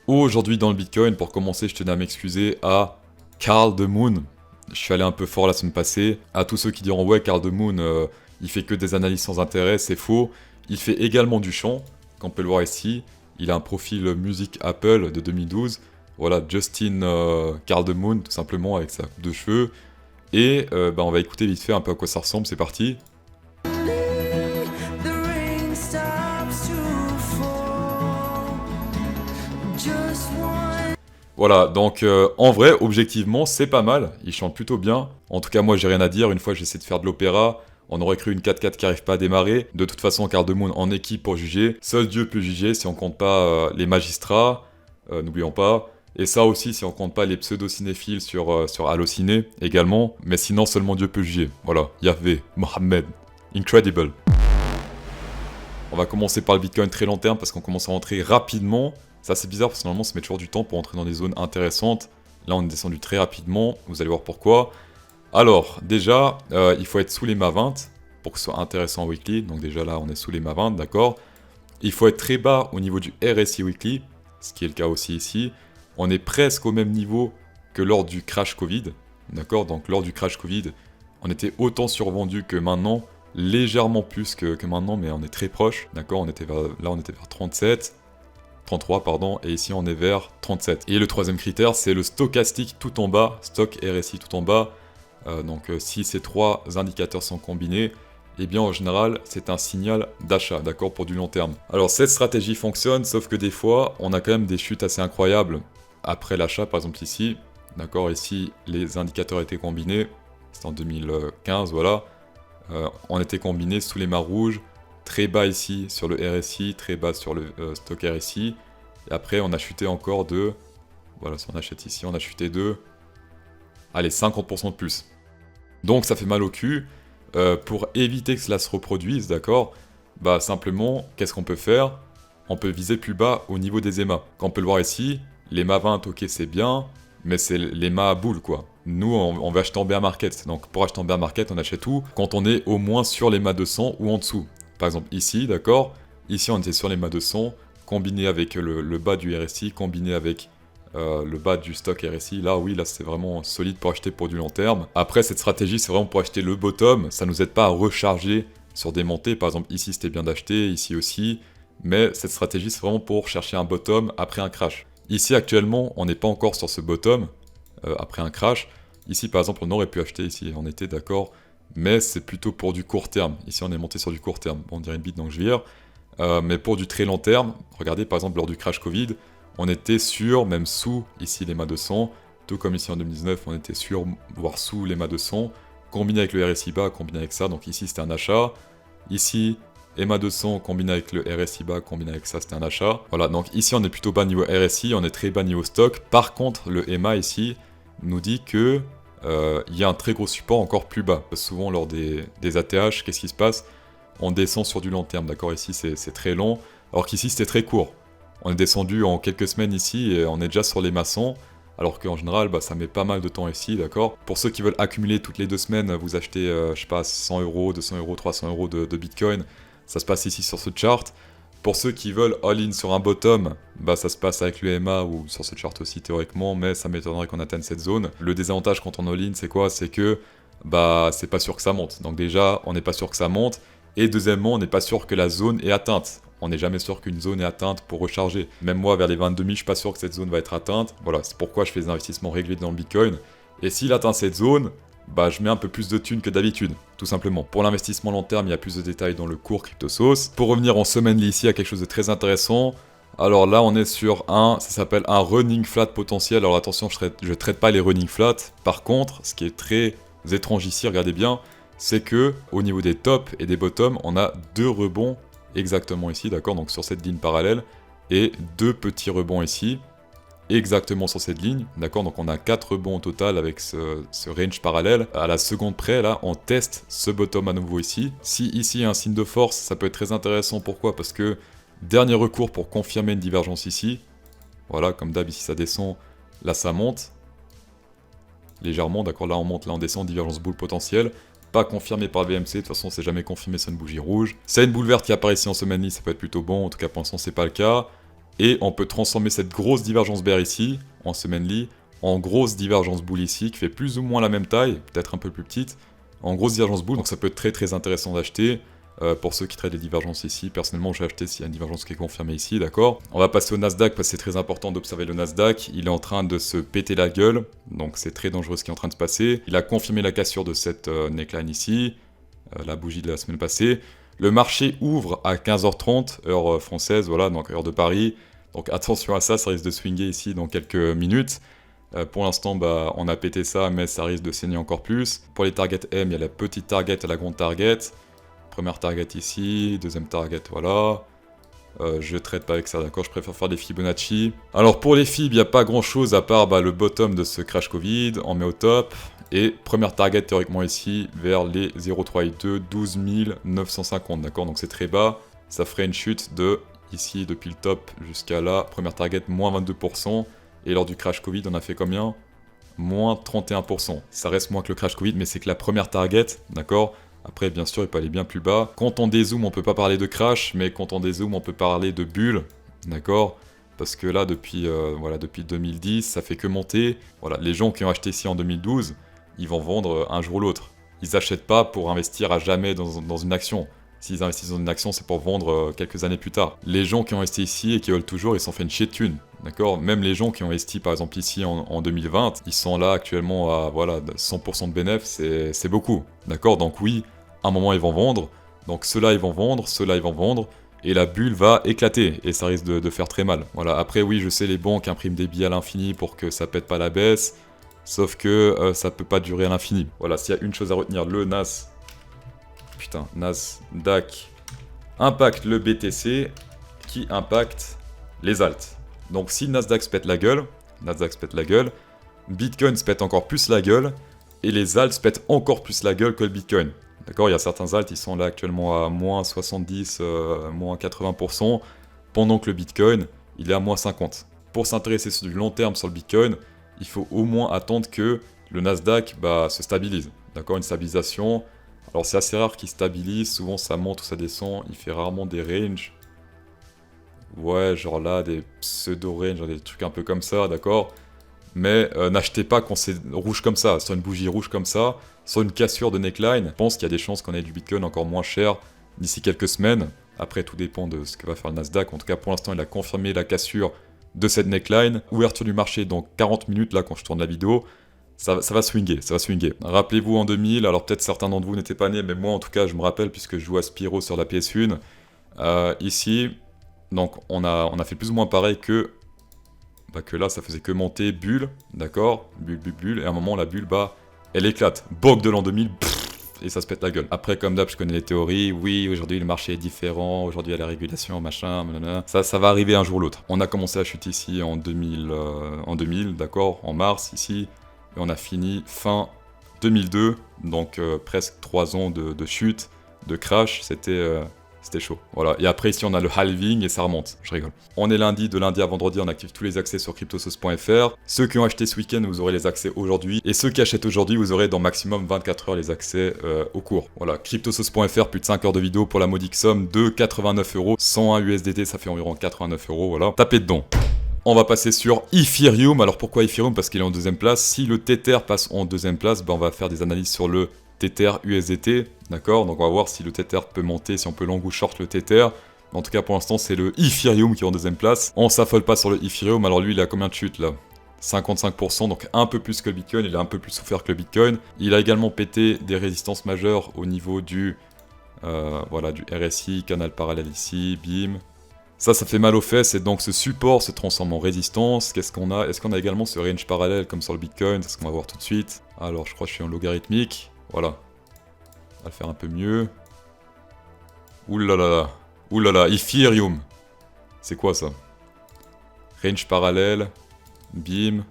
Aujourd'hui dans le Bitcoin, pour commencer, je tenais à m'excuser à Carl de Moon. Je suis allé un peu fort la semaine passée. À tous ceux qui diront ouais, Carl de Moon, il fait que des analyses sans intérêt, c'est faux. Il fait également du chant, comme on peut le voir ici. Il a un profil musique Apple de 2012. Voilà, Justin Carl de Moon, tout simplement, avec sa coupe de cheveux. Et on va écouter vite fait un peu à quoi ça ressemble, c'est parti. Voilà, donc en vrai, objectivement, c'est pas mal. Il chante plutôt bien. En tout cas, moi, j'ai rien à dire. Une fois, j'essaie de faire de l'opéra. On aurait cru une 4x4 qui arrive pas à démarrer. De toute façon, Carl de Moon en équipe pour juger. Seul Dieu peut juger si on compte pas les magistrats. N'oublions pas. Et ça aussi, si on compte pas les pseudo-cinéphiles sur Allociné également. Mais sinon, seulement Dieu peut juger. Voilà, Yahvé, Mohammed. Incredible. On va commencer par le Bitcoin très long terme parce qu'on commence à rentrer rapidement. Ça c'est bizarre parce que normalement ça met toujours du temps pour entrer dans des zones intéressantes. Là on est descendu très rapidement, vous allez voir pourquoi. Alors déjà, il faut être sous les MA 20 pour que ce soit intéressant en weekly. Donc déjà là on est sous les MA 20, d'accord. Il faut être très bas au niveau du RSI weekly, ce qui est le cas aussi ici. On est presque au même niveau que lors du crash Covid, d'accord. Donc lors du crash Covid, on était autant survendu que maintenant, légèrement plus que maintenant, mais on est très proche, d'accord. Là on était vers 37. 33 pardon, et ici on est vers 37. Et le troisième critère, c'est le stochastique tout en bas, stock RSI tout en bas. Donc si ces trois indicateurs sont combinés, eh bien en général c'est un signal d'achat, d'accord, pour du long terme. Alors cette stratégie fonctionne, sauf que des fois on a quand même des chutes assez incroyables après l'achat, par exemple ici, d'accord, ici les indicateurs étaient combinés, c'était en 2015, voilà, on était combinés sous les mâts rouges, très bas ici sur le RSI, très bas sur le stock RSI. Et après, on a chuté encore de... Voilà, si on achète ici, on a chuté de... Allez, 50% de plus. Donc ça fait mal au cul. Pour éviter que cela se reproduise, d'accord, bah simplement, qu'est-ce qu'on peut faire? On peut viser plus bas au niveau des EMA. Comme on peut le voir ici, les MA 20, ok, c'est bien, mais c'est les MA à boule, quoi. Nous, on va acheter en bear market. Donc pour acheter en bear market, on achète où? Quand on est au moins sur les MA 200 ou en dessous. Par exemple ici, d'accord, ici on était sur les MA 200, combiné avec le bas du RSI, combiné avec le bas du stock RSI, là oui, là c'est vraiment solide pour acheter pour du long terme. Après cette stratégie c'est vraiment pour acheter le bottom, ça nous aide pas à recharger sur des montées, par exemple ici c'était bien d'acheter, ici aussi, mais cette stratégie c'est vraiment pour chercher un bottom après un crash. Ici actuellement on n'est pas encore sur ce bottom après un crash, ici par exemple on aurait pu acheter ici, on était d'accord, mais c'est plutôt pour du court terme. Ici on est monté sur du court terme, bon, on dirait une bite donc je vire. Mais pour du très long terme, regardez par exemple lors du crash Covid, on était sur, même sous ici les MA 200, tout comme ici en 2019 on était sur, voire sous les MA 200, combiné avec le RSI bas, combiné avec ça, donc ici c'était un achat, ici EMA 200 combiné avec le RSI bas, combiné avec ça c'était un achat. Voilà, donc ici on est plutôt bas niveau RSI, on est très bas niveau stock, par contre le EMA ici nous dit que il y a un très gros support encore plus bas. Souvent lors des ATH, qu'est-ce qui se passe? On descend sur du long terme, d'accord? Ici c'est très long, alors qu'ici c'était très court. On est descendu en quelques semaines ici et on est déjà sur les maçons, alors qu'en général ça met pas mal de temps ici, d'accord? Pour ceux qui veulent accumuler toutes les 2 semaines, vous achetez, je sais pas, 100 euros, 200 euros, 300 euros de Bitcoin, ça se passe ici sur ce chart. Pour ceux qui veulent all-in sur un bottom, ça se passe avec l'EMA ou sur ce chart aussi théoriquement, mais ça m'étonnerait qu'on atteigne cette zone. Le désavantage quand on all-in, c'est quoi? C'est que c'est pas sûr que ça monte. Donc déjà, on n'est pas sûr que ça monte. Et deuxièmement, on n'est pas sûr que la zone est atteinte. On n'est jamais sûr qu'une zone est atteinte pour recharger. Même moi, vers les 22 000, je suis pas sûr que cette zone va être atteinte. Voilà, c'est pourquoi je fais des investissements réguliers dans le Bitcoin. Et s'il atteint cette zone, je mets un peu plus de thunes que d'habitude, tout simplement. Pour l'investissement long terme, il y a plus de détails dans le cours CryptoSauce. Pour revenir en semaine ici à quelque chose de très intéressant, alors là on est sur ça s'appelle un running flat potentiel. Alors attention, je traite pas les running flat. Par contre, ce qui est très étrange ici, regardez bien, c'est que au niveau des tops et des bottoms, on a 2 rebonds exactement ici, d'accord, donc sur cette ligne parallèle, et 2 petits rebonds ici, exactement sur cette ligne, d'accord, donc on a 4 rebonds au total avec ce range parallèle. À la seconde près, là, on teste ce bottom à nouveau ici. Si ici il y a un signe de force, ça peut être très intéressant, pourquoi? Parce que dernier recours pour confirmer une divergence ici, voilà, comme d'hab, ici ça descend, là ça monte, légèrement, d'accord, là on monte, là on descend, divergence boule potentielle, pas confirmé par le VMC, de toute façon c'est jamais confirmé sur une bougie rouge. C'est une boule verte qui apparaît ici en semaine, ça peut être plutôt bon, en tout cas pour l'instant c'est pas le cas. Et on peut transformer cette grosse divergence bear ici, en semaine-ly, en grosse divergence bull ici, qui fait plus ou moins la même taille, peut-être un peu plus petite, en grosse divergence bull, donc ça peut être très très intéressant d'acheter. Pour ceux qui traitent les divergences ici, personnellement j'ai acheté s'il y a une divergence qui est confirmée ici, d'accord. On va passer au Nasdaq parce que c'est très important d'observer le Nasdaq. Il est en train de se péter la gueule, donc c'est très dangereux ce qui est en train de se passer. Il a confirmé la cassure de cette neckline ici, la bougie de la semaine passée. Le marché ouvre à 15h30, heure française, voilà, donc heure de Paris. Donc attention à ça, ça risque de swinger ici dans quelques minutes. Pour l'instant, bah, on a pété ça, mais ça risque de saigner encore plus. Pour les targets M, il y a la petite target et la grande target. Première target ici, deuxième target, voilà. Je traite pas avec ça, d'accord, je préfère faire des Fibonacci. Alors pour les Fib, il n'y a pas grand chose à part le bottom de ce crash Covid, on met au top. Et première target théoriquement ici, vers les 0,382, 12 950, d'accord, donc c'est très bas. Ça ferait une chute de, ici, depuis le top jusqu'à là, première target, moins 22%. Et lors du crash Covid, on a fait combien? Moins 31%. Ça reste moins que le crash Covid, mais c'est que la première target, d'accord. Après, bien sûr, il peut aller bien plus bas. Quand on dézoome, on peut pas parler de crash, mais quand on dézoome, on peut parler de bulle, d'accord? Parce que là, depuis 2010, ça fait que monter. Voilà, les gens qui ont acheté ici en 2012, ils vont vendre un jour ou l'autre. Ils n'achètent pas pour investir à jamais dans une action. S'ils investissent dans une action, c'est pour vendre quelques années plus tard. Les gens qui ont investi ici et qui veulent toujours, ils s'en font une chier de thunes. D'accord. Même les gens qui ont investi par exemple ici en 2020, ils sont là actuellement à 100% de bénéfice, c'est beaucoup. D'accord. Donc oui, à un moment ils vont vendre. Donc ceux-là ils vont vendre, ceux-là ils vont vendre. Et la bulle va éclater et ça risque de faire très mal. Voilà. Après oui, je sais, les banques impriment des billets à l'infini pour que ça pète pas la baisse. Sauf que ça peut pas durer à l'infini. Voilà, s'il y a une chose à retenir, le Nasdaq impacte le BTC qui impacte les alts. Donc si le Nasdaq se pète la gueule, Bitcoin se pète encore plus la gueule, et les alts se pètent encore plus la gueule que le Bitcoin. D'accord, il y a certains alts, ils sont là actuellement à moins 70, moins 80%, pendant que le Bitcoin, il est à moins 50. Pour s'intéresser sur du long terme sur le Bitcoin, il faut au moins attendre que le Nasdaq se stabilise. D'accord, une stabilisation. Alors c'est assez rare qu'il stabilise, souvent ça monte ou ça descend, il fait rarement des ranges. Ouais, genre là, des pseudo-ranges, des trucs un peu comme ça, d'accord. Mais n'achetez pas quand c'est rouge comme ça, sur une bougie rouge comme ça, sur une cassure de neckline. Je pense qu'il y a des chances qu'on ait du Bitcoin encore moins cher d'ici quelques semaines. Après, tout dépend de ce que va faire le Nasdaq. En tout cas, pour l'instant, il a confirmé la cassure de cette neckline. Ouverture du marché dans 40 minutes, là, quand je tourne la vidéo. Ça va swinguer, ça va swinguer. Rappelez-vous en 2000, alors peut-être certains d'entre vous n'étaient pas nés, mais moi en tout cas je me rappelle puisque je joue à Spyro sur la PS1. Ici, donc on a fait plus ou moins pareil que là ça faisait que monter, bulle, d'accord, bulle, et à un moment la bulle, elle éclate. Bog de l'an 2000, et ça se pète la gueule. Après, comme d'hab, je connais les théories. Oui, aujourd'hui le marché est différent, aujourd'hui il y a la régulation, machin, blablabla. Ça va arriver un jour ou l'autre. On a commencé à chuter ici en 2000, d'accord, en mars ici. Et on a fini fin 2002, donc presque 3 ans de chute, de crash, c'était chaud. Voilà, et après ici on a le halving et ça remonte, je rigole. On est lundi, de lundi à vendredi, on active tous les accès sur cryptosauce.fr. Ceux qui ont acheté ce week-end, vous aurez les accès aujourd'hui. Et ceux qui achètent aujourd'hui, vous aurez dans maximum 24 heures les accès au cours. Voilà, cryptosauce.fr, plus de 5 heures de vidéo pour la modique somme de 89€. 101 USDT, ça fait environ 89€, voilà. Tapez dedans. On va passer sur Ethereum. Alors pourquoi Ethereum? Parce qu'il est en deuxième place. Si le Tether passe en deuxième place, on va faire des analyses sur le Tether USDT. D'accord? Donc on va voir si le Tether peut monter, si on peut long ou short le Tether. En tout cas pour l'instant c'est le Ethereum qui est en deuxième place. On s'affole pas sur le Ethereum. Alors lui il a combien de chutes là? 55%, donc un peu plus que le Bitcoin. Il a un peu plus souffert que le Bitcoin. Il a également pété des résistances majeures au niveau du RSI, canal parallèle ici, BIM. Ça fait mal aux fesses et donc ce support se transforme en résistance. Qu'est-ce qu'on a? Est-ce qu'on a également ce range parallèle comme sur le Bitcoin? C'est ce qu'on va voir tout de suite. Alors je crois que je suis en logarithmique. Voilà. On va le faire un peu mieux. Oulala. Oulala. Ethereum. C'est quoi ça? Range parallèle. Bim.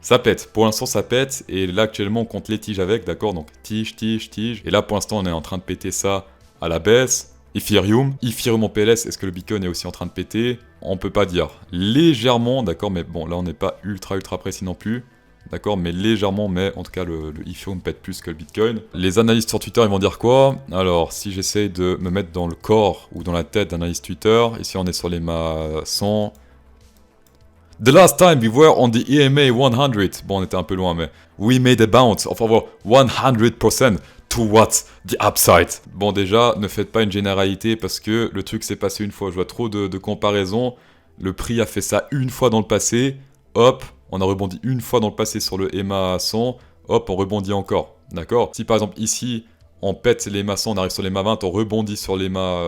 Ça pète. Pour l'instant ça pète. Et là actuellement on compte les tiges avec. D'accord? Donc tige, tige, tige. Et là pour l'instant on est en train de péter ça à la baisse. Ethereum en PLS, est-ce que le Bitcoin est aussi en train de péter? On peut pas dire. Légèrement, d'accord, mais bon, là on n'est pas ultra précis non plus. d'accord, mais légèrement, mais en tout cas le Ethereum pète plus que le Bitcoin. Les analystes sur Twitter, ils vont dire quoi? Alors, si j'essaye de me mettre dans le corps ou dans la tête d'analyste Twitter, ici on est sur l'EMA 100. The last time we were on the EMA 100, bon on était un peu loin mais we made a bounce of over 100% towards the upside. Bon déjà, ne faites pas une généralité parce que le truc s'est passé une fois, je vois trop de comparaisons. Le prix a fait ça une fois dans le passé, hop, on a rebondi une fois dans le passé sur le EMA 100, hop, on rebondit encore, d'accord? Si par exemple ici, on pète l'EMA 100, on arrive sur l'EMA 20, on rebondit sur l'EMA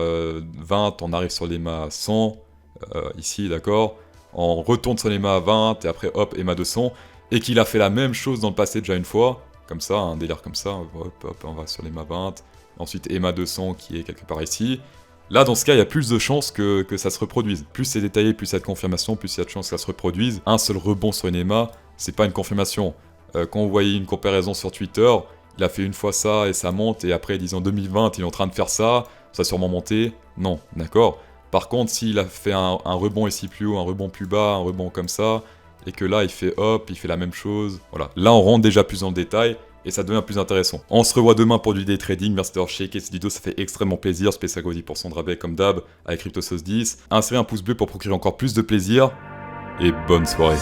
20, on arrive sur l'EMA 100, ici, d'accord? On retourne sur l'EMA 20 et après hop, EMA 200, et qu'il a fait la même chose dans le passé déjà une fois, comme ça, un délire comme ça, hop, hop, on va sur l'EMA 20, ensuite EMA 200 qui est quelque part ici. Là, dans ce cas, il y a plus de chances que ça se reproduise. Plus c'est détaillé, plus il y a de confirmation, plus il y a de chances que ça se reproduise. Un seul rebond sur une EMA, c'est pas une confirmation. Quand vous voyez une comparaison sur Twitter, il a fait une fois ça et ça monte, et après, disons 2020, il est en train de faire ça, ça a sûrement monté. Non, d'accord? Par contre, s'il a fait un rebond ici plus haut, un rebond plus bas, un rebond comme ça, et que là, il fait hop, il fait la même chose, voilà. Là, on rentre déjà plus dans le détail, et ça devient plus intéressant. On se revoit demain pour du day trading. Merci d'avoir checké cette vidéo, ça fait extrêmement plaisir. Spécial 10% de rabais comme d'hab, avec CryptoSauce 10. Insérez un pouce bleu pour procurer encore plus de plaisir, et bonne soirée.